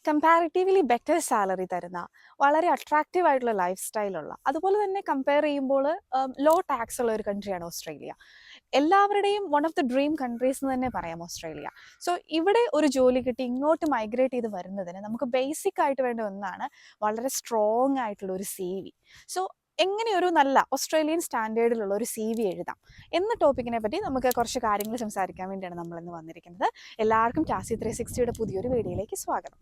Comparatively better salary തരുന്ന വളരെ attractive ആയിട്ടുള്ള ലൈഫ് സ്റ്റൈലുള്ള അതുപോലെ തന്നെ കമ്പയർ ചെയ്യുമ്പോൾ ലോ ടാക്സ് ഉള്ള ഒരു കൺട്രിയാണ് ഓസ്ട്രേലിയ. എല്ലാവരുടെയും one of the dream countries എന്ന് തന്നെ പറയാം ഓസ്ട്രേലിയ. സോ ഇവിടെ ഒരു ജോലി കിട്ടി ഇങ്ങോട്ട് മൈഗ്രേറ്റ് ചെയ്ത് വരുന്നതിന് നമുക്ക് ബേസിക് ആയിട്ട് വേണ്ട ഒന്നാണ് വളരെ സ്ട്രോങ് ആയിട്ടുള്ള ഒരു CV. സോ എങ്ങനെ ഒരു നല്ല ഓസ്ട്രേലിയൻ സ്റ്റാൻഡേർഡിലുള്ള ഒരു CV എഴുതാം എന്ന ടോപ്പിക്കിനെ പറ്റി നമുക്ക് കുറച്ച് കാര്യങ്ങൾ സംസാരിക്കാൻ വേണ്ടിയാണ് നമ്മളിന്ന് വന്നിരിക്കുന്നത്. എല്ലാവർക്കും ടാസി 360യുടെ പുതിയൊരു വീഡിയോയിലേക്ക് സ്വാഗതം.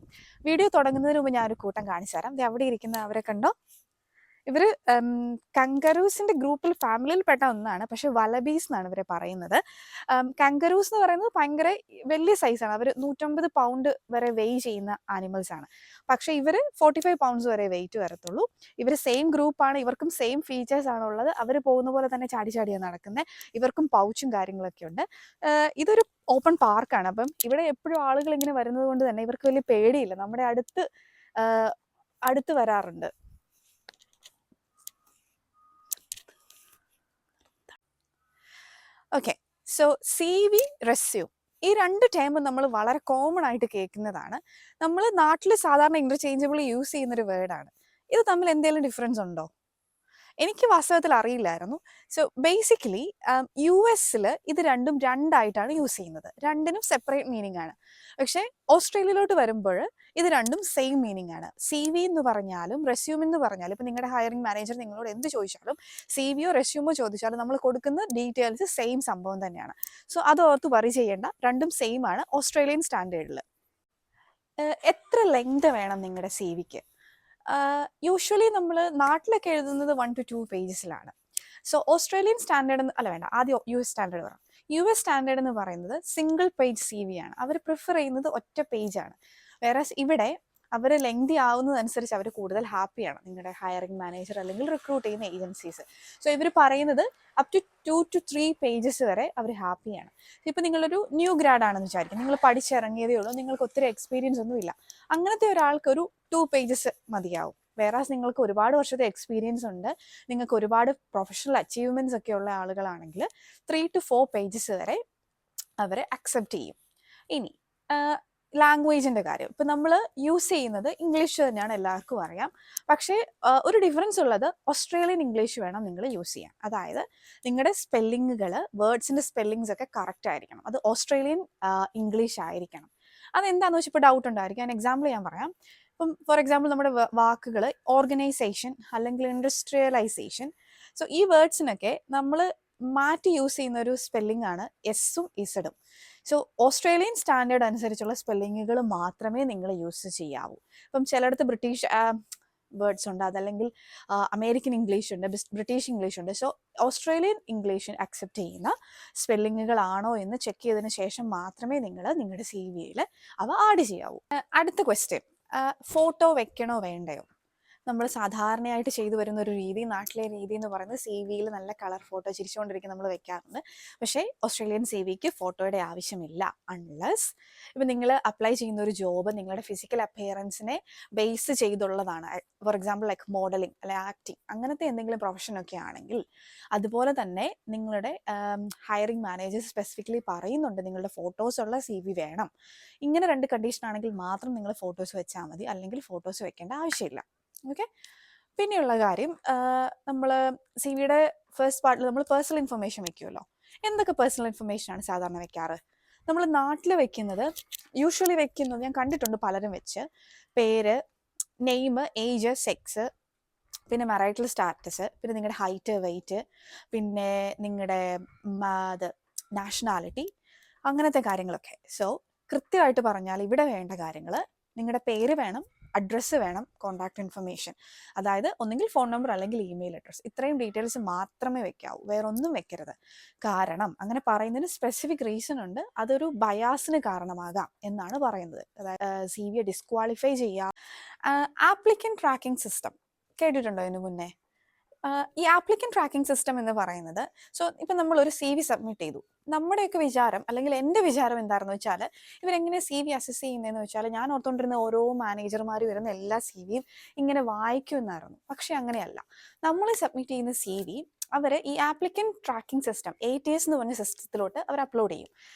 വീഡിയോ തുടങ്ങുന്നതിന് മുമ്പ് ഞാനൊരു കൂട്ടം കാണിച്ചു തരാം. അവിടെ ഇരിക്കുന്ന അവരെ കണ്ടോ? ഇവർ കങ്കറൂസിൻ്റെ ഗ്രൂപ്പിൽ ഫാമിലിയിൽ പെട്ട ഒന്നാണ്, പക്ഷെ വലബീസ് എന്നാണ് ഇവരെ പറയുന്നത്. കങ്കറൂസ് എന്ന് പറയുന്നത് ഭയങ്കര വലിയ സൈസാണ്. അവർ 150 പൗണ്ട് വരെ വെയ് ചെയ്യുന്ന ആനിമൽസ് ആണ്. പക്ഷേ ഇവർ 45 പൗണ്ട്സ് വരെ വെയിറ്റ് വരത്തുള്ളൂ. ഇവർ സെയിം ഗ്രൂപ്പാണ്, ഇവർക്കും സെയിം ഫീച്ചേഴ്സ് ആണ് ഉള്ളത്. അവർ പോകുന്ന പോലെ തന്നെ ചാടി ചാടിയാണ് നടക്കുന്നത്. ഇവർക്കും പൗച്ചും കാര്യങ്ങളൊക്കെ ഉണ്ട്. ഇതൊരു ഓപ്പൺ പാർക്കാണ്. അപ്പം ഇവിടെ എപ്പോഴും ആളുകൾ ഇങ്ങനെ വരുന്നത് കൊണ്ട് തന്നെ ഇവർക്ക് വലിയ പേടിയില്ല. നമ്മുടെ അടുത്ത് വരാറുണ്ട്. ഓക്കെ, സോ CV, റെസ്യൂം, ഈ രണ്ട് ടേമും നമ്മൾ വളരെ കോമൺ ആയിട്ട് കേൾക്കുന്നതാണ്. നമ്മൾ നാട്ടിൽ സാധാരണ ഇന്റർചേഞ്ചബിളി യൂസ് ചെയ്യുന്നൊരു വേർഡാണ്. ഇത് തമ്മിൽ എന്തെങ്കിലും ഡിഫറൻസ് ഉണ്ടോ? എനിക്ക് വാസ്തവത്തിൽ അറിയില്ലായിരുന്നു. സോ ബേസിക്കലി US ഇത് രണ്ടും രണ്ടായിട്ടാണ് യൂസ് ചെയ്യുന്നത്. രണ്ടിനും സെപ്പറേറ്റ് മീനിങ് ആണ്. പക്ഷേ ഓസ്ട്രേലിയയിലോട്ട് വരുമ്പോൾ ഇത് രണ്ടും സെയിം മീനിങ് ആണ്. CV എന്ന് പറഞ്ഞാലും റെസ്യൂം എന്ന് പറഞ്ഞാലും ഇപ്പം നിങ്ങളുടെ ഹയറിംഗ് മാനേജർ നിങ്ങളോട് എന്ത് ചോദിച്ചാലും CVയോ റെസ്യൂമോ ചോദിച്ചാലും നമ്മൾ കൊടുക്കുന്ന ഡീറ്റെയിൽസ് സെയിം സംഭവം തന്നെയാണ്. സോ അത് ഓർത്ത് വറി ചെയ്യേണ്ട, രണ്ടും സെയിം ആണ് ഓസ്ട്രേലിയൻ സ്റ്റാൻഡേർഡിൽ. എത്ര ലെങ്ത് വേണം നിങ്ങളുടെ CVക്ക്? യൂഷ്വലി നമ്മൾ നാട്ടിലൊക്കെ എഴുതുന്നത് 1 to 2 പേജസിലാണ്. സോ ഓസ്ട്രേലിയൻ സ്റ്റാൻഡേർഡ് അല്ല, വേണ്ട, ആദ്യം US സ്റ്റാൻഡേർഡ് പറയാം. US സ്റ്റാൻഡേർഡ് എന്ന് പറയുന്നത് സിംഗിൾ പേജ് CV ആണ്. അവർ പ്രിഫർ ചെയ്യുന്നത് ഒറ്റ പേജാണ്. വേറെ ഇവിടെ അവർ ലെങ്തി ആവുന്നതനുസരിച്ച് അവർ കൂടുതൽ ഹാപ്പിയാണ്, നിങ്ങളുടെ ഹയറിംഗ് മാനേജർ അല്ലെങ്കിൽ റിക്രൂട്ട് ചെയ്യുന്ന ഏജൻസീസ്. സോ ഇവർ പറയുന്നത് അപ് ടു 2 to 3 പേജസ് വരെ അവർ ഹാപ്പിയാണ്. ഇപ്പം നിങ്ങളൊരു ന്യൂ ഗ്രാഡ് ആണെന്ന് വിചാരിക്കും, നിങ്ങൾ പഠിച്ചിറങ്ങിയതേ ഉള്ളൂ, നിങ്ങൾക്ക് ഒത്തിരി എക്സ്പീരിയൻസ് ഒന്നും ഇല്ല. അങ്ങനത്തെ ഒരാൾക്കൊരു 2 പേജസ് മതിയാവും. വേറെ നിങ്ങൾക്ക് ഒരുപാട് വർഷത്തെ എക്സ്പീരിയൻസ് ഉണ്ട്, നിങ്ങൾക്ക് ഒരുപാട് പ്രൊഫഷണൽ അച്ചീവ്മെൻറ്റ്സ് ഒക്കെ ഉള്ള ആളുകളാണെങ്കിൽ 3 to 4 പേജസ് വരെ അവർ അക്സെപ്റ്റ് ചെയ്യും. ഇനി ലാംഗ്വേജിൻ്റെ കാര്യം, ഇപ്പം നമ്മൾ യൂസ് ചെയ്യുന്നത് ഇംഗ്ലീഷ് തന്നെയാണ്, എല്ലാവർക്കും അറിയാം. പക്ഷേ ഒരു ഡിഫറൻസ് ഉള്ളത് ഓസ്ട്രേലിയൻ ഇംഗ്ലീഷ് വേണം നിങ്ങൾ യൂസ് ചെയ്യാൻ. അതായത് നിങ്ങളുടെ സ്പെല്ലിങ്ങുകൾ, വേർഡ്സിൻ്റെ സ്പെല്ലിങ്സ് ഒക്കെ കറക്റ്റ് ആയിരിക്കണം. അത് ഓസ്ട്രേലിയൻ ഇംഗ്ലീഷ് ആയിരിക്കണം. അതെന്താണെന്ന് വെച്ചാൽ ഇപ്പോൾ ഡൗട്ട് ഉണ്ടായിരിക്കും. ഞാൻ എക്സാമ്പിൾ ഞാൻ പറയാം. ഇപ്പം ഫോർ എക്സാമ്പിൾ നമ്മുടെ വാക്കുകൾ ഓർഗനൈസേഷൻ അല്ലെങ്കിൽ ഇൻഡസ്ട്രിയലൈസേഷൻ. സോ ഈ വേർഡ്സിനൊക്കെ നമ്മൾ മാറ്റി യൂസ് ചെയ്യുന്ന ഒരു സ്പെല്ലിംഗ് ആണ് എസ്സും ഇസഡും. സോ ഓസ്ട്രേലിയൻ സ്റ്റാൻഡേർഡ് അനുസരിച്ചുള്ള സ്പെല്ലിങ്ങുകൾ മാത്രമേ നിങ്ങൾ യൂസ് ചെയ്യാവൂ. ഇപ്പം ചിലയിടത്ത് ബ്രിട്ടീഷ് വേർഡ്സ് ഉണ്ട്, അതല്ലെങ്കിൽ അമേരിക്കൻ ഇംഗ്ലീഷ് ഉണ്ട്, ബ്രിട്ടീഷ് ഇംഗ്ലീഷ് ഉണ്ട്. സോ ഓസ്ട്രേലിയൻ ഇംഗ്ലീഷ് അക്സെപ്റ്റ് ചെയ്യുന്ന സ്പെല്ലിങ്ങുകളാണോ എന്ന് ചെക്ക് ചെയ്തതിന് ശേഷം മാത്രമേ നിങ്ങൾ നിങ്ങളുടെ CVയിൽ അവ ആഡ് ചെയ്യാവൂ. അടുത്ത ക്വസ്റ്റ്യൻ, ഫോട്ടോ വെക്കണോ വേണ്ടയോ? നമ്മൾ സാധാരണയായിട്ട് ചെയ്തു വരുന്ന ഒരു രീതി, നാട്ടിലെ രീതി എന്ന് പറയുന്നത് CVയിൽ നല്ല കളർ ഫോട്ടോ ചിരിച്ചുകൊണ്ടിരിക്കുന്ന നമ്മൾ വെക്കാറുണ്ട്. പക്ഷേ ഓസ്ട്രേലിയൻ CVക്ക് ഫോട്ടോയുടെ ആവശ്യമില്ല. അൺലെസ് ഇപ്പം നിങ്ങൾ അപ്ലൈ ചെയ്യുന്ന ഒരു ജോബ് നിങ്ങളുടെ ഫിസിക്കൽ അപ്പിയറൻസിനെ ബേസ് ചെയ്തുള്ളതാണ്. ഫോർ എക്സാമ്പിൾ ലൈക്ക് മോഡലിംഗ് അല്ലെ ആക്ടിങ്, അങ്ങനത്തെ എന്തെങ്കിലും പ്രൊഫഷനൊക്കെ ആണെങ്കിൽ അതുപോലെ തന്നെ നിങ്ങളുടെ ഹയറിംഗ് മാനേജേഴ്സ് സ്പെസിഫിക്കലി പറയുന്നുണ്ട് നിങ്ങളുടെ ഫോട്ടോസ് ഉള്ള CV വേണം. ഇങ്ങനെ 2 കണ്ടീഷൻ ആണെങ്കിൽ മാത്രം നിങ്ങൾ ഫോട്ടോസ് വെച്ചാൽ മതി, അല്ലെങ്കിൽ ഫോട്ടോസ് വെക്കേണ്ട ആവശ്യമില്ല. ഓക്കെ. പിന്നെയുള്ള കാര്യം, നമ്മൾ CVയുടെ ഫസ്റ്റ് പാർട്ടിൽ നമ്മൾ പേഴ്സണൽ ഇൻഫർമേഷൻ വെക്കുമല്ലോ. എന്തൊക്കെ പേഴ്സണൽ ഇൻഫർമേഷനാണ് സാധാരണ വെക്കാറ്? നമ്മൾ നാട്ടിൽ വെക്കുന്നത്, യൂഷ്വലി വെക്കുന്നത് ഞാൻ കണ്ടിട്ടുണ്ട് പലരും വെച്ച്, പേര്, നെയിം, ഏജ്, സെക്സ്, പിന്നെ മറൈറ്റൽ സ്റ്റാറ്റസ്, പിന്നെ നിങ്ങളുടെ ഹൈറ്റ്, വെയ്റ്റ്, പിന്നെ നിങ്ങളുടെ നാഷണാലിറ്റി, അങ്ങനത്തെ കാര്യങ്ങളൊക്കെ. സോ കൃത്യമായിട്ട് പറഞ്ഞാൽ ഇവിടെ വേണ്ട കാര്യങ്ങൾ, നിങ്ങളുടെ പേര് വേണം, അഡ്രസ്സ് വേണം, കോൺടാക്ട് ഇൻഫർമേഷൻ, അതായത് ഒന്നെങ്കിൽ ഫോൺ നമ്പർ അല്ലെങ്കിൽ ഇമെയിൽ അഡ്രസ്സ്. ഇത്രയും ഡീറ്റെയിൽസ് മാത്രമേ വെക്കാവൂ, വേറൊന്നും വെക്കരുത്. കാരണം അങ്ങനെ പറയുന്നതിന് സ്പെസിഫിക് റീസൺ ഉണ്ട്. അതൊരു ബയാസിന് കാരണമാകാം എന്നാണ് പറയുന്നത്. അതായത് CVയെ ഡിസ്ക്വാളിഫൈ ചെയ്യാം. ആപ്ലിക്കൻ ട്രാക്കിംഗ് സിസ്റ്റം കേട്ടിട്ടുണ്ടോ ഇതിനു മുന്നേ? ഈ ആപ്ലിക്കൻ ട്രാക്കിംഗ് സിസ്റ്റം എന്ന് പറയുന്നത്, സോ ഇപ്പം നമ്മൾ ഒരു CV സബ്മിറ്റ് ചെയ്തു. നമ്മുടെയൊക്കെ വിചാരം, അല്ലെങ്കിൽ എൻ്റെ വിചാരം എന്താണെന്ന് വെച്ചാൽ, ഇവരെങ്ങനെ CV അസസ് ചെയ്യുന്നതെന്ന് വെച്ചാൽ, ഞാൻ ഓർത്തുകൊണ്ടിരുന്ന ഓരോ മാനേജർമാർ വരുന്ന എല്ലാ CVയും ഇങ്ങനെ വായിക്കുമെന്നായിരുന്നു. പക്ഷെ അങ്ങനെയല്ല. നമ്മൾ സബ്മിറ്റ് ചെയ്യുന്ന CV അവർ ഈ ആപ്ലിക്കൻ ട്രാക്കിംഗ് സിസ്റ്റം ATS എന്ന് പറഞ്ഞ സിസ്റ്റത്തിലോട്ട് അവർ അപ്ലോഡ് ചെയ്യും.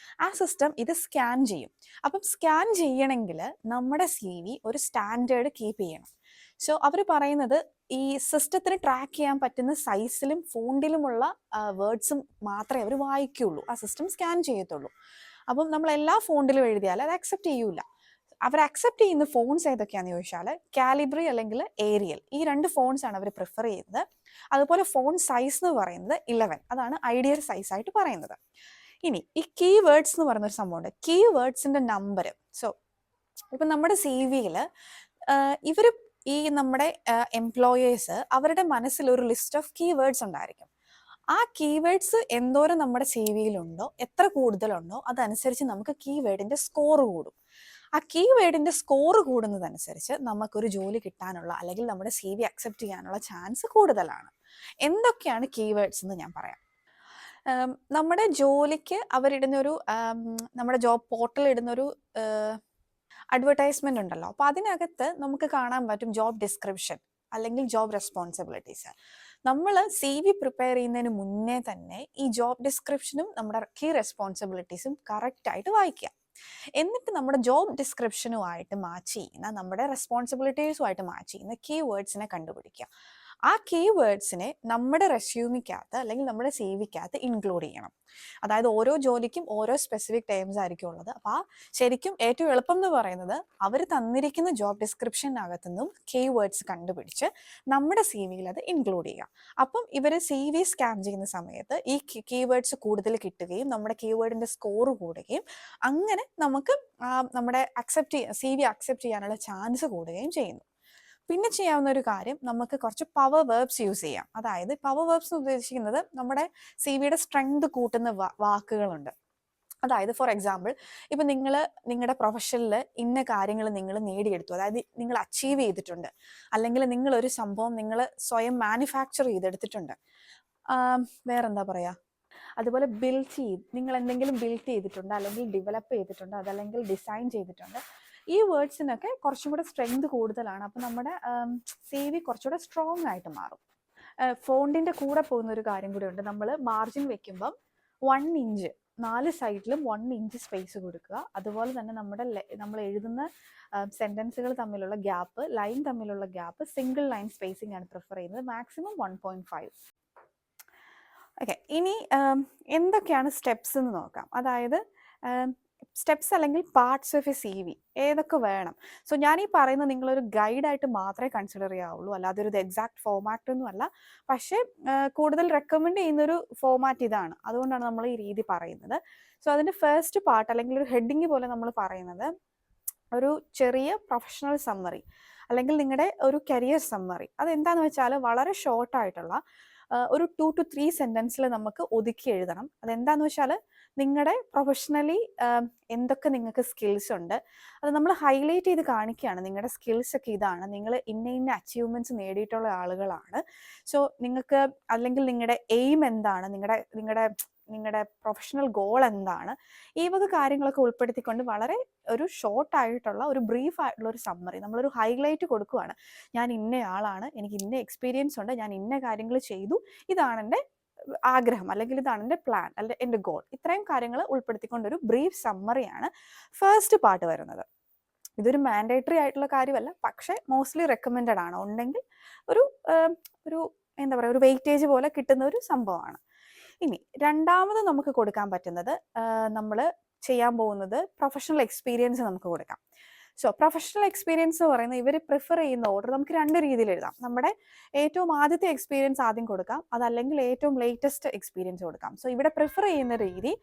ആ സിസ്റ്റം ഇത് സ്കാൻ ചെയ്യും. അപ്പം സ്കാൻ ചെയ്യണമെങ്കിൽ നമ്മുടെ CV ഒരു സ്റ്റാൻഡേർഡ് കീപ്പ് ചെയ്യണം. സോ അവർ പറയുന്നത് ഈ സിസ്റ്റത്തിന് ട്രാക്ക് ചെയ്യാൻ പറ്റുന്ന സൈസിലും ഫോണ്ടിലുമുള്ള വേർഡ്സും മാത്രമേ അവർ വായിക്കുള്ളൂ, ആ സിസ്റ്റം സ്കാൻ ചെയ്യത്തുള്ളൂ. അപ്പം നമ്മൾ എല്ലാ ഫോണ്ടിലും എഴുതിയാൽ അത് അക്സെപ്റ്റ് ചെയ്യൂല. അവർ അക്സെപ്റ്റ് ചെയ്യുന്ന ഫോൺസ് ഏതൊക്കെയാണെന്ന് ചോദിച്ചാൽ കാലിബ്രി അല്ലെങ്കിൽ ഏരിയൽ, ഈ 2 ഫോൺസ് ആണ് അവർ പ്രിഫർ ചെയ്യുന്നത്. അതുപോലെ ഫോൺ സൈസ് എന്ന് പറയുന്നത് 11, അതാണ് ഐഡിയൽ സൈസ് ആയിട്ട് പറയുന്നത്. ഇനി ഈ കീ വേർഡ്സ് എന്ന് പറയുന്ന ഒരു സംഭവമുണ്ട്, കീ വേർഡ്സിന്റെ നമ്പർ. സോ ഇപ്പം നമ്മുടെ CV-യിൽ ഇവർ ഈ നമ്മുടെ എംപ്ലോയേഴ്സ് അവരുടെ മനസ്സിൽ ഒരു ലിസ്റ്റ് ഓഫ് കീവേഡ്സ് ഉണ്ടായിരിക്കും. ആ കീവേഡ്സ് എന്തോരം നമ്മുടെ CV-യിലുണ്ടോ, എത്ര കൂടുതലുണ്ടോ അതനുസരിച്ച് നമുക്ക് കീവേഡിന്റെ സ്കോർ കൂടും. ആ കീവേഡിന്റെ സ്കോർ കൂടുന്നതനുസരിച്ച് നമുക്കൊരു ജോലി കിട്ടാനുള്ള, അല്ലെങ്കിൽ നമ്മുടെ CV അക്സെപ്റ്റ് ചെയ്യാനുള്ള ചാൻസ് കൂടുതലാണ്. എന്തൊക്കെയാണ് കീവേഡ്സ് എന്ന് ഞാൻ പറയാം. നമ്മുടെ ജോലിക്ക് അവരിടുന്നൊരു, നമ്മുടെ ജോബ് പോർട്ടലിൽ ഇടുന്നൊരു അഡ്വർടൈസ്മെന്റ് ഉണ്ടല്ലോ, അപ്പോൾ അതിനകത്ത് നമുക്ക് കാണാൻ പറ്റും ജോബ് ഡിസ്ക്രിപ്ഷൻ അല്ലെങ്കിൽ ജോബ് റെസ്പോൺസിബിലിറ്റീസ്. നമ്മൾ CV പ്രിപ്പയർ ചെയ്യുന്നതിന് മുന്നേ തന്നെ ഈ ജോബ് ഡിസ്ക്രിപ്ഷനും നമ്മുടെ കീ റെസ്പോൺസിബിലിറ്റീസും കറക്റ്റായിട്ട് വായിക്കുക. എന്നിട്ട് നമ്മുടെ ജോബ് ഡിസ്ക്രിപ്ഷനുമായിട്ട് മാച്ച് ചെയ്യുന്ന, നമ്മുടെ റെസ്പോൺസിബിലിറ്റീസുമായിട്ട് മാച്ച് ചെയ്യുന്ന കീവേഡ്സിനെ കണ്ടുപിടിക്കുക. ആ കീവേഡ്സിനെ നമ്മുടെ റെസ്യൂമിക്കകത്ത് അല്ലെങ്കിൽ നമ്മുടെ CV-ക്കകത്ത് ഇൻക്ലൂഡ് ചെയ്യണം. അതായത് ഓരോ ജോലിക്കും ഓരോ സ്പെസിഫിക് ടേംസ് ആയിരിക്കും ഉള്ളത്. അപ്പോൾ ആ ശരിക്കും ഏറ്റവും എളുപ്പം എന്ന് പറയുന്നത് അവർ തന്നിരിക്കുന്ന ജോബ് ഡിസ്ക്രിപ്ഷനകത്തു നിന്നും കീവേഡ്സ് കണ്ടുപിടിച്ച് നമ്മുടെ CV-യിൽ അത് ഇൻക്ലൂഡ് ചെയ്യുക. അപ്പം ഇവർ CV സ്കാൻ ചെയ്യുന്ന സമയത്ത് ഈ കീവേഡ്സ് കൂടുതൽ കിട്ടുകയും നമ്മുടെ കീവേഡിന്റെ സ്കോർ കൂടുകയും അങ്ങനെ നമുക്ക് നമ്മുടെ CV അക്സെപ്റ്റ് ചെയ്യാനുള്ള ചാൻസ് കൂടുകയും ചെയ്യുന്നു. പിന്നെ ചെയ്യാവുന്ന ഒരു കാര്യം, നമുക്ക് കുറച്ച് പവർ വേർബ്സ് യൂസ് ചെയ്യാം. അതായത് പവർ വേർബ്സ് എന്ന് ഉദ്ദേശിക്കുന്നത് നമ്മുടെ CV-യുടെ സ്ട്രെങ്ത് കൂട്ടുന്ന വാക്കുകളുണ്ട്. അതായത് ഫോർ എക്സാമ്പിൾ, ഇപ്പം നിങ്ങളുടെ പ്രൊഫഷനിൽ ഇന്ന കാര്യങ്ങൾ നിങ്ങൾ നേടിയെടുത്തു, അതായത് നിങ്ങൾ അച്ചീവ് ചെയ്തിട്ടുണ്ട്, അല്ലെങ്കിൽ നിങ്ങളൊരു സംഭവം നിങ്ങൾ സ്വയം മാനുഫാക്ചർ ചെയ്തെടുത്തിട്ടുണ്ട്. വേറെന്താ പറയുക, അതുപോലെ നിങ്ങൾ എന്തെങ്കിലും ബിൽഡ് ചെയ്തിട്ടുണ്ട്, അല്ലെങ്കിൽ ഡെവലപ്പ് ചെയ്തിട്ടുണ്ട്, അതല്ലെങ്കിൽ ഡിസൈൻ ചെയ്തിട്ടുണ്ട്. ഈ വേർഡ്സിനൊക്കെ കുറച്ചും കൂടെ സ്ട്രെങ്ത് കൂടുതലാണ്. അപ്പം നമ്മുടെ CV കുറച്ചുകൂടെ സ്ട്രോങ് ആയിട്ട് മാറും. ഫോണ്ടിന്റെ കൂടെ പോകുന്ന ഒരു കാര്യം കൂടെ ഉണ്ട്. നമ്മൾ മാർജിൻ വെക്കുമ്പം 1 ഇഞ്ച് 4 സൈഡിലും 1 ഇഞ്ച് സ്പേസ് കൊടുക്കുക. അതുപോലെ തന്നെ നമ്മൾ എഴുതുന്ന സെന്റൻസുകൾ തമ്മിലുള്ള ഗ്യാപ്പ്, ലൈൻ തമ്മിലുള്ള ഗ്യാപ്പ് സിംഗിൾ ലൈൻ സ്പേസിംഗ് ആണ് പ്രിഫർ ചെയ്യുന്നത്. മാക്സിമം 1.5. ഓക്കെ, ഇനി എന്തൊക്കെയാണ് സ്റ്റെപ്സ് എന്ന് നോക്കാം. അതായത് സ്റ്റെപ്സ് അല്ലെങ്കിൽ പാർട്സ് ഓഫ് എ CV ഏതൊക്കെ വേണം. സോ ഞാൻ ഈ പറയുന്നത് നിങ്ങളൊരു ഗൈഡായിട്ട് മാത്രമേ കൺസിഡർ ചെയ്യാവുള്ളൂ, അല്ലാതെ ഒരു എക്സാക്ട് ഫോമാറ്റ് ഒന്നും അല്ല. പക്ഷേ കൂടുതൽ റെക്കമെൻഡ് ചെയ്യുന്നൊരു ഫോമാറ്റ് ഇതാണ്, അതുകൊണ്ടാണ് നമ്മൾ ഈ രീതി പറയുന്നത്. സോ അതിൻ്റെ ഫസ്റ്റ് പാർട്ട് അല്ലെങ്കിൽ ഒരു ഹെഡിങ് പോലെ നമ്മൾ പറയുന്നത് ഒരു ചെറിയ പ്രൊഫഷണൽ സമ്മറി അല്ലെങ്കിൽ നിങ്ങളുടെ ഒരു കരിയർ സമ്മറി. അതെന്താണെന്ന് വെച്ചാൽ വളരെ ഷോർട്ടായിട്ടുള്ള ഒരു 2 to 3 സെൻറ്റൻസിൽ നമുക്ക് ഒതുക്കി എഴുതണം. അതെന്താന്ന് വെച്ചാൽ നിങ്ങളുടെ പ്രൊഫഷണലി എന്തൊക്കെ നിങ്ങൾക്ക് സ്കിൽസ് ഉണ്ട് അത് നമ്മൾ ഹൈലൈറ്റ് ചെയ്ത് കാണിക്കുകയാണ്. നിങ്ങളുടെ സ്കിൽസ് ഒക്കെ ഇതാണ്, നിങ്ങൾ ഇന്ന അച്ചീവ്മെൻറ്റ്സ് നേടിയിട്ടുള്ള ആളുകളാണ്. സോ നിങ്ങൾക്ക്, അല്ലെങ്കിൽ നിങ്ങളുടെ എയിം എന്താണ്, നിങ്ങളുടെ പ്രൊഫഷണൽ ഗോൾ എന്താണ്, ഈ വക കാര്യങ്ങളൊക്കെ ഉൾപ്പെടുത്തിക്കൊണ്ട് വളരെ ഒരു ഷോർട്ടായിട്ടുള്ള ഒരു ബ്രീഫ് ആയിട്ടുള്ള ഒരു സമ്മറി, നമ്മളൊരു ഹൈലൈറ്റ് കൊടുക്കുകയാണ്. ഞാൻ ഇന്നയാളാണ്, എനിക്ക് ഇന്ന എക്സ്പീരിയൻസ് ഉണ്ട്, ഞാൻ ഇന്ന കാര്യങ്ങൾ ചെയ്തു, ഇതാണ് എൻ്റെ ആഗ്രഹം, അല്ലെങ്കിൽ ഇതാണ് എൻ്റെ പ്ലാൻ, അല്ലെങ്കിൽ എൻ്റെ ഗോൾ. ഇത്രയും കാര്യങ്ങൾ ഉൾപ്പെടുത്തിക്കൊണ്ടൊരു ബ്രീഫ് സമ്മറിയാണ് ഫസ്റ്റ് പാർട്ട് വരുന്നത്. ഇതൊരു മാൻഡേറ്ററി ആയിട്ടുള്ള കാര്യമല്ല, പക്ഷേ മോസ്റ്റ്ലി റെക്കമെൻഡഡ് ആണ്. ഉണ്ടെങ്കിൽ ഒരു എന്താ പറയുക, ഒരു വെയിറ്റേജ് പോലെ കിട്ടുന്ന ഒരു സംഭവമാണ്. ഇനി രണ്ടാമത് നമുക്ക് കൊടുക്കാൻ പറ്റുന്നത്, നമ്മൾ ചെയ്യാൻ പോകുന്നത് പ്രൊഫഷണൽ എക്സ്പീരിയൻസ് നമുക്ക് കൊടുക്കാം. സോ പ്രൊഫഷണൽ എക്സ്പീരിയൻസ് എന്ന് പറയുന്നത് ഇവർ പ്രിഫർ ചെയ്യുന്ന ഓർഡർ നമുക്ക് 2 രീതിയിൽ എഴുതാം. നമ്മുടെ ഏറ്റവും ആദ്യത്തെ എക്സ്പീരിയൻസ് ആദ്യം കൊടുക്കാം, അതല്ലെങ്കിൽ ഏറ്റവും ലേറ്റസ്റ്റ് എക്സ്പീരിയൻസ് കൊടുക്കാം. സോ ഇവിടെ പ്രിഫർ ചെയ്യുന്ന രീതി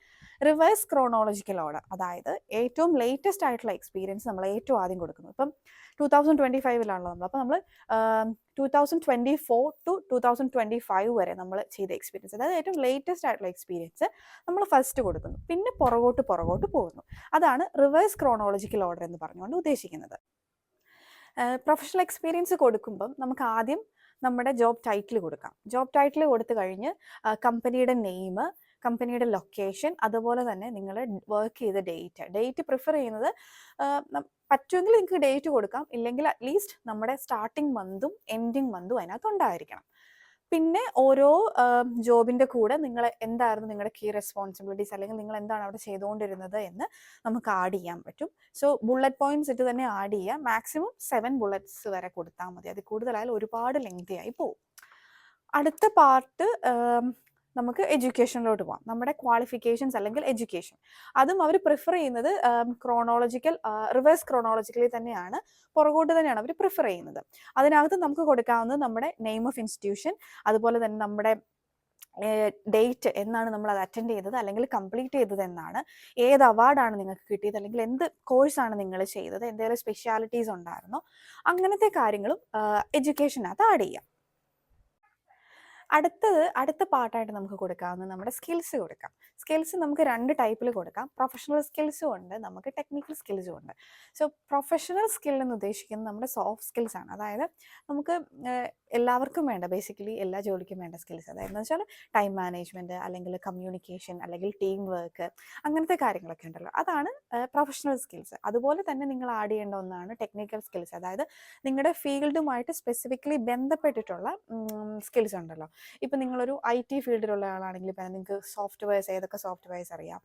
റിവേഴ്സ് ക്രോണോളജിക്കൽ ഓർഡർ, അതായത് ഏറ്റവും ലേറ്റസ്റ്റ് ആയിട്ടുള്ള എക്സ്പീരിയൻസ് നമ്മൾ ഏറ്റവും ആദ്യം കൊടുക്കുന്നു. ഇപ്പം 2025-ലാണല്ലോ നമ്മൾ, അപ്പോൾ നമ്മൾ 2024 to 2025 വരെ നമ്മൾ ചെയ്ത എക്സ്പീരിയൻസ്, അതായത് ഏറ്റവും ലേറ്റസ്റ്റ് ആയിട്ടുള്ള എക്സ്പീരിയൻസ് നമ്മൾ ഫസ്റ്റ് കൊടുക്കുന്നു, പിന്നെ പുറകോട്ട് പോകുന്നു. അതാണ് റിവേഴ്സ് ക്രോണോളജിക്കൽ ഓർഡർ എന്ന് പറഞ്ഞുകൊണ്ട് ഉദ്ദേശിക്കുന്നത്. പ്രൊഫഷണൽ എക്സ്പീരിയൻസ് കൊടുക്കുമ്പം നമുക്ക് ആദ്യം നമ്മുടെ ജോബ് ടൈറ്റിൽ കൊടുക്കാം. ജോബ് ടൈറ്റിൽ കൊടുത്തു കഴിഞ്ഞ് കമ്പനിയുടെ നെയിം, കമ്പനിയുടെ ലൊക്കേഷൻ, അതുപോലെ തന്നെ നിങ്ങൾ വർക്ക് ചെയ്ത ഡേറ്റ് പ്രിഫർ ചെയ്യുന്നത് പറ്റുമെങ്കിൽ നിങ്ങൾക്ക് ഡേറ്റ് കൊടുക്കാം, ഇല്ലെങ്കിൽ അറ്റ്ലീസ്റ്റ് നമ്മുടെ സ്റ്റാർട്ടിംഗ് മന്തും എൻഡിങ് മന്തും അതിനകത്ത് ഉണ്ടായിരിക്കണം. പിന്നെ ഓരോ ജോബിൻ്റെ കൂടെ നിങ്ങൾ എന്തായിരുന്നു നിങ്ങളുടെ കീ റെസ്പോൺസിബിലിറ്റീസ്, അല്ലെങ്കിൽ നിങ്ങൾ എന്താണ് അവിടെ ചെയ്തുകൊണ്ടിരുന്നത് എന്ന് നമുക്ക് ആഡ് ചെയ്യാൻ പറ്റും. സോ ബുള്ളറ്റ് പോയിന്റ്സ് ഇട്ട് തന്നെ ആഡ് ചെയ്യാം. മാക്സിമം 7 ബുള്ളറ്റ്സ് വരെ കൊടുത്താൽ മതി. അത് കൂടുതലായാലും ഒരുപാട് ലെങ്തി ആയി പോകും. അടുത്ത പാർട്ട് നമുക്ക് എഡ്യൂക്കേഷനിലോട്ട് പോകാം. നമ്മുടെ ക്വാളിഫിക്കേഷൻസ് അല്ലെങ്കിൽ എഡ്യൂക്കേഷൻ, അതും അവർ പ്രിഫർ ചെയ്യുന്നത് റിവേഴ്സ് ക്രോണോളജിക്കലി തന്നെയാണ്, പുറകോട്ട് തന്നെയാണ് അവർ പ്രിഫർ ചെയ്യുന്നത്. അതിനകത്ത് നമുക്ക് കൊടുക്കാവുന്നത് നമ്മുടെ നെയിം ഓഫ് ഇൻസ്റ്റിറ്റ്യൂഷൻ, അതുപോലെ തന്നെ നമ്മുടെ ഡേറ്റ് എന്നാണ് നമ്മൾ അത് അറ്റൻഡ് ചെയ്തത് അല്ലെങ്കിൽ കംപ്ലീറ്റ് ചെയ്തത് എന്നാണ്, ഏത് അവാർഡാണ് നിങ്ങൾക്ക് കിട്ടിയത്, അല്ലെങ്കിൽ എന്ത് കോഴ്സാണ് നിങ്ങൾ ചെയ്തത്, എന്തെങ്കിലും സ്പെഷ്യാലിറ്റീസ് ഉണ്ടായിരുന്നോ, അങ്ങനത്തെ കാര്യങ്ങളും എഡ്യൂക്കേഷനകത്ത് ആഡ് ചെയ്യാം. അടുത്ത പാർട്ടായിട്ട് നമുക്ക് കൊടുക്കാവുന്നത് നമ്മുടെ സ്കിൽസ് കൊടുക്കാം. സ്കിൽസ് നമുക്ക് 2 ടൈപ്പിൽ കൊടുക്കാം. പ്രൊഫഷണൽ സ്കിൽസും ഉണ്ട്, നമുക്ക് ടെക്നിക്കൽ സ്കിൽസും ഉണ്ട്. സോ പ്രൊഫഷണൽ സ്കിൽ എന്ന് ഉദ്ദേശിക്കുന്നത് നമ്മുടെ സോഫ്റ്റ് സ്കിൽസ് ആണ്. അതായത് നമുക്ക് എല്ലാവർക്കും വേണ്ട, ബേസിക്കലി എല്ലാ ജോലിക്കും വേണ്ട സ്കിൽസ്. അതായത് എന്ന് വെച്ചാൽ ടൈം മാനേജ്മെൻറ്റ്, അല്ലെങ്കിൽ കമ്മ്യൂണിക്കേഷൻ, അല്ലെങ്കിൽ ടീം വർക്ക്, അങ്ങനത്തെ കാര്യങ്ങളൊക്കെ ഉണ്ടല്ലോ, അതാണ് പ്രൊഫഷണൽ സ്കിൽസ്. അതുപോലെ തന്നെ നിങ്ങൾ ആഡ് ചെയ്യേണ്ട ഒന്നാണ് ടെക്നിക്കൽ സ്കിൽസ്. അതായത് നിങ്ങളുടെ ഫീൽഡുമായിട്ട് സ്പെസിഫിക്കലി ബന്ധപ്പെട്ടിട്ടുള്ള സ്കിൽസ് ഉണ്ടല്ലോ. ഇപ്പം നിങ്ങളൊരു IT ഫീൽഡിലുള്ള ആളാണെങ്കിൽ ഇപ്പം നിങ്ങൾക്ക് സോഫ്റ്റ്വെയർസ്, ഏതൊക്കെ സോഫ്റ്റ്വെയർസ് അറിയാം,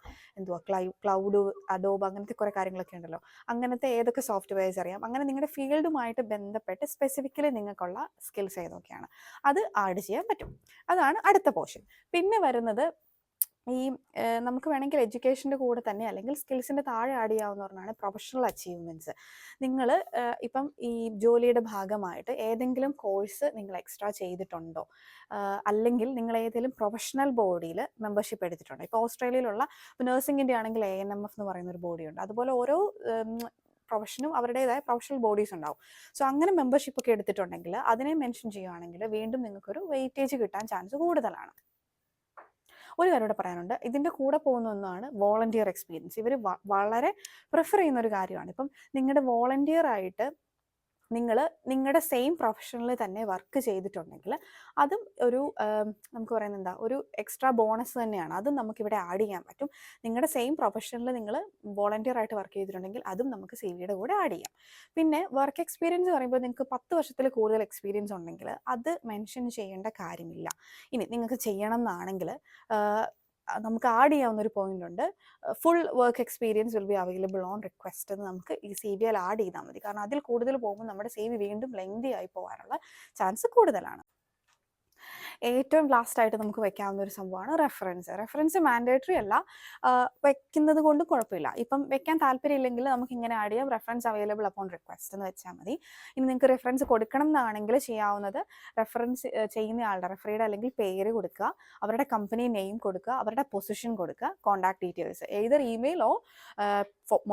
ക്ലൗഡ്, അഡോബ്, അങ്ങനത്തെ കുറേ കാര്യങ്ങളൊക്കെ ഉണ്ടല്ലോ, അങ്ങനത്തെ ഏതൊക്കെ സോഫ്റ്റ്വെയർസ് അറിയാം, അങ്ങനെ നിങ്ങളുടെ ഫീൽഡുമായിട്ട് ബന്ധപ്പെട്ട് സ്പെസിഫിക്കലി നിങ്ങൾക്കുള്ള സ്കിൽസ് ഏതൊക്കെയാണ് അത് ആഡ് ചെയ്യാൻ പറ്റും. അതാണ് അടുത്ത പോർഷൻ. പിന്നെ വരുന്നത് ഈ നമുക്ക് വേണമെങ്കിൽ എഡ്യൂക്കേഷൻ്റെ കൂടെ തന്നെ അല്ലെങ്കിൽ സ്കിൽസിൻ്റെ താഴെ ആഡ് ചെയ്യാവുന്ന പറഞ്ഞാണ് പ്രൊഫഷണൽ അച്ചീവ്മെൻറ്റ്സ്. നിങ്ങൾ ഇപ്പം ഈ ജോലിയുടെ ഭാഗമായിട്ട് ഏതെങ്കിലും കോഴ്സ് നിങ്ങൾ എക്സ്ട്രാ ചെയ്തിട്ടുണ്ടോ, അല്ലെങ്കിൽ നിങ്ങൾ ഏതെങ്കിലും പ്രൊഫഷണൽ ബോഡിയിൽ മെമ്പർഷിപ്പ് എടുത്തിട്ടുണ്ടോ. ഇപ്പോൾ ഓസ്ട്രേലിയയിലുള്ള നഴ്സിംഗിൻ്റെ ആണെങ്കിൽ ANMF എന്ന് പറയുന്ന ഒരു ബോഡിയുണ്ട്. അതുപോലെ ഓരോ പ്രൊഫഷനും അവരുടേതായ പ്രൊഫഷണൽ ബോഡീസ് ഉണ്ടാവും. സോ അങ്ങനെ മെമ്പർഷിപ്പ് ഒക്കെ എടുത്തിട്ടുണ്ടെങ്കിൽ അതിനെ മെൻഷൻ ചെയ്യുകയാണെങ്കിൽ വീണ്ടും നിങ്ങൾക്കൊരു വെയിറ്റേജ് കിട്ടാൻ ചാൻസ് കൂടുതലാണ്. ഒരു കാര്യം കൂടെ പറയാനുണ്ട്, ഇതിൻ്റെ കൂടെ പോകുന്ന ഒന്നാണ് വോളണ്ടിയർ എക്സ്പീരിയൻസ്. ഇവർ വളരെ പ്രിഫർ ചെയ്യുന്ന ഒരു കാര്യമാണ്. ഇപ്പം നിങ്ങളുടെ വോളണ്ടിയർ ആയിട്ട് നിങ്ങൾ നിങ്ങളുടെ സെയിം പ്രൊഫഷനിൽ തന്നെ വർക്ക് ചെയ്തിട്ടുണ്ടെങ്കിൽ അതും ഒരു നമുക്ക് പറയുന്നത് എന്താ, ഒരു എക്സ്ട്രാ ബോണസ് തന്നെയാണ്. അതും നമുക്കിവിടെ ആഡ് ചെയ്യാൻ പറ്റും. നിങ്ങളുടെ സെയിം പ്രൊഫഷനിൽ നിങ്ങൾ വോളണ്ടിയർ ആയിട്ട് വർക്ക് ചെയ്തിട്ടുണ്ടെങ്കിൽ അതും നമുക്ക് CVയുടെ കൂടെ ആഡ് ചെയ്യാം. പിന്നെ വർക്ക് എക്സ്പീരിയൻസ് പറയുമ്പോൾ നിങ്ങൾക്ക് 10 വർഷത്തിൽ കൂടുതൽ എക്സ്പീരിയൻസ് ഉണ്ടെങ്കിൽ അത് മെൻഷൻ ചെയ്യേണ്ട കാര്യമില്ല. ഇനി നിങ്ങൾക്ക് ചെയ്യണം എന്നാണെങ്കിൽ നമുക്ക് ആഡ് ചെയ്യാവുന്ന ഒരു പോയിന്റ് ഉണ്ട്, full work experience will be available on request എന്ന് നമുക്ക് ഈ CVയിൽ ആഡ് ചെയ്താൽ മതി. കാരണം അതിൽ കൂടുതൽ പോകുമ്പോൾ നമ്മുടെ CV വീണ്ടും ലെങ്തി ആയി പോകാനുള്ള ചാൻസ് കൂടുതലാണ്. ഏറ്റവും ലാസ്റ്റായിട്ട് നമുക്ക് വെക്കാവുന്ന ഒരു സംഭവമാണ് റെഫറൻസ് മാൻഡേറ്ററി അല്ല, വെക്കുന്നത് കൊണ്ട് കുഴപ്പമില്ല. ഇപ്പം വെക്കാൻ താല്പര്യമില്ലെങ്കിൽ നമുക്ക് ഇങ്ങനെ ആഡ് ചെയ്യാം, റെഫറൻസ് അവൈലബിൾ അപ്പോൺ റിക്വസ്റ്റ് എന്ന് വെച്ചാൽ മതി. ഇനി നിങ്ങൾക്ക് റെഫറൻസ് കൊടുക്കണം എന്നാണെങ്കിൽ ചെയ്യാവുന്നത്, റെഫറൻസ് ചെയ്യുന്ന ആളുടെ റെഫറിയുടെ അല്ലെങ്കിൽ പേര് കൊടുക്കുക, അവരുടെ കമ്പനി നെയിം കൊടുക്കുക, അവരുടെ പൊസിഷൻ കൊടുക്കുക, കോൺടാക്ട് ഡീറ്റെയിൽസ്, ഏതൊരു ഇമെയിലോ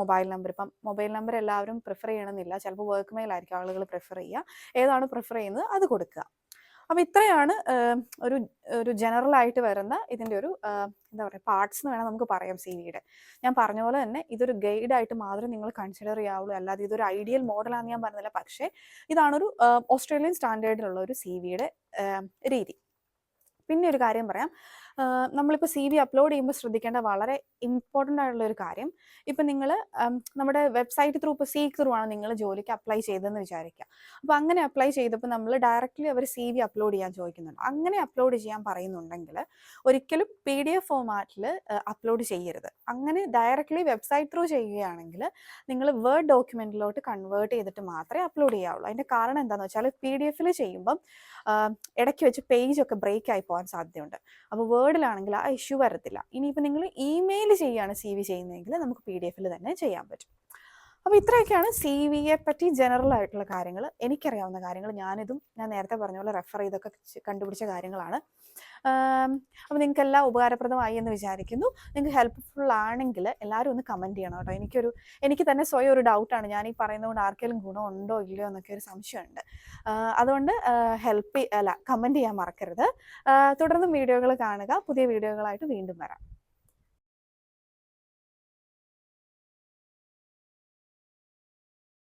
മൊബൈൽ നമ്പർ. ഇപ്പം മൊബൈൽ നമ്പർ എല്ലാവരും പ്രിഫർ ചെയ്യണമെന്നില്ല, ചിലപ്പോൾ വർക്ക് മെയിൽ ആയിരിക്കും ആളുകൾ പ്രിഫർ ചെയ്യുക, ഏതാണ് പ്രിഫർ ചെയ്യുന്നത് അത് കൊടുക്കുക. അപ്പോൾ ഇത്രയാണ് ഒരു ജനറൽ ആയിട്ട് വരുന്ന ഇതിൻ്റെ ഒരു എന്താ പറയുക പാർട്സ് എന്ന് വേണം നമുക്ക് പറയാം CVയുടെ. ഞാൻ പറഞ്ഞ പോലെ തന്നെ ഇതൊരു ഗൈഡായിട്ട് മാത്രമേ നിങ്ങൾ കൺസിഡർ ചെയ്യാവുള്ളൂ, അല്ലാതെ ഇതൊരു ഐഡിയൽ മോഡലാണെന്ന് ഞാൻ പറഞ്ഞില്ല. പക്ഷേ ഇതാണൊരു ഓസ്ട്രേലിയൻ സ്റ്റാൻഡേർഡിലുള്ള ഒരു CVയുടെ രീതി. പിന്നെ ഒരു കാര്യം പറയാം, നമ്മളിപ്പോൾ CV അപ്ലോഡ് ചെയ്യുമ്പോൾ ശ്രദ്ധിക്കേണ്ട വളരെ ഇമ്പോർട്ടൻ്റ് ആയിട്ടുള്ള ഒരു കാര്യം, ഇപ്പം നിങ്ങൾ നമ്മുടെ വെബ്സൈറ്റ് ത്രൂ, ഇപ്പോൾ സീക്ക് ത്രൂ ആണ് നിങ്ങൾ ജോലിക്ക് അപ്ലൈ ചെയ്തതെന്ന് വിചാരിക്കുക. അപ്പോൾ അങ്ങനെ അപ്ലൈ ചെയ്തപ്പോൾ നമ്മൾ ഡയറക്റ്റ്ലി അവർ CV അപ്ലോഡ് ചെയ്യാൻ ചോദിക്കുന്നുണ്ട്. അങ്ങനെ അപ്ലോഡ് ചെയ്യാൻ പറയുന്നുണ്ടെങ്കിൽ ഒരിക്കലും PDF ഫോമാറ്റിൽ അപ്ലോഡ് ചെയ്യരുത്. അങ്ങനെ ഡയറക്റ്റ്ലി വെബ്സൈറ്റ് ത്രൂ ചെയ്യുകയാണെങ്കിൽ നിങ്ങൾ വേർഡ് ഡോക്യുമെൻറ്റിലോട്ട് കൺവേർട്ട് ചെയ്തിട്ട് മാത്രമേ അപ്ലോഡ് ചെയ്യാവുള്ളൂ. അതിൻ്റെ കാരണം എന്താണെന്ന് വെച്ചാൽ PDF ചെയ്യുമ്പം ഇടയ്ക്ക് വെച്ച് പേജൊക്കെ ബ്രേക്ക് ആയി പോകാൻ സാധ്യതയുണ്ട്. അപ്പോൾ വേർഡിലാണെങ്കിൽ ആ ഇഷ്യൂ വരത്തില്ല. ഇനിയിപ്പോൾ നിങ്ങൾ ഇമെയിൽ ചെയ്യുകയാണ് CV ചെയ്യുന്നതെങ്കിൽ നമുക്ക് PDF തന്നെ ചെയ്യാൻ പറ്റും. അപ്പോൾ ഇത്രയൊക്കെയാണ് CVയെ പറ്റി ജനറൽ ആയിട്ടുള്ള കാര്യങ്ങൾ, എനിക്കറിയാവുന്ന കാര്യങ്ങൾ. ഞാൻ നേരത്തെ പറഞ്ഞ പോലെ റെഫർ ചെയ്തൊക്കെ കണ്ടുപിടിച്ച കാര്യങ്ങളാണ്. അപ്പോൾ നിങ്ങൾക്കെല്ലാം ഉപകാരപ്രദമായി എന്ന് വിചാരിക്കുന്നു. നിങ്ങൾക്ക് ഹെൽപ്ഫുൾ ആണെങ്കിൽ എല്ലാവരും ഒന്ന് കമൻറ്റ് ചെയ്യണം കേട്ടോ. എനിക്ക് തന്നെ സ്വയം ഒരു ഡൗട്ടാണ്, ഞാൻ ഈ പറയുന്നതുകൊണ്ട് ആർക്കെങ്കിലും ഗുണമുണ്ടോ ഇല്ലയോ എന്നൊക്കെ ഒരു സംശയമുണ്ട്. അതുകൊണ്ട് കമൻറ്റ് ചെയ്യാൻ മറക്കരുത്. തുടർന്നും വീഡിയോകൾ കാണുക. പുതിയ വീഡിയോകളായിട്ട് വീണ്ടും വരാം.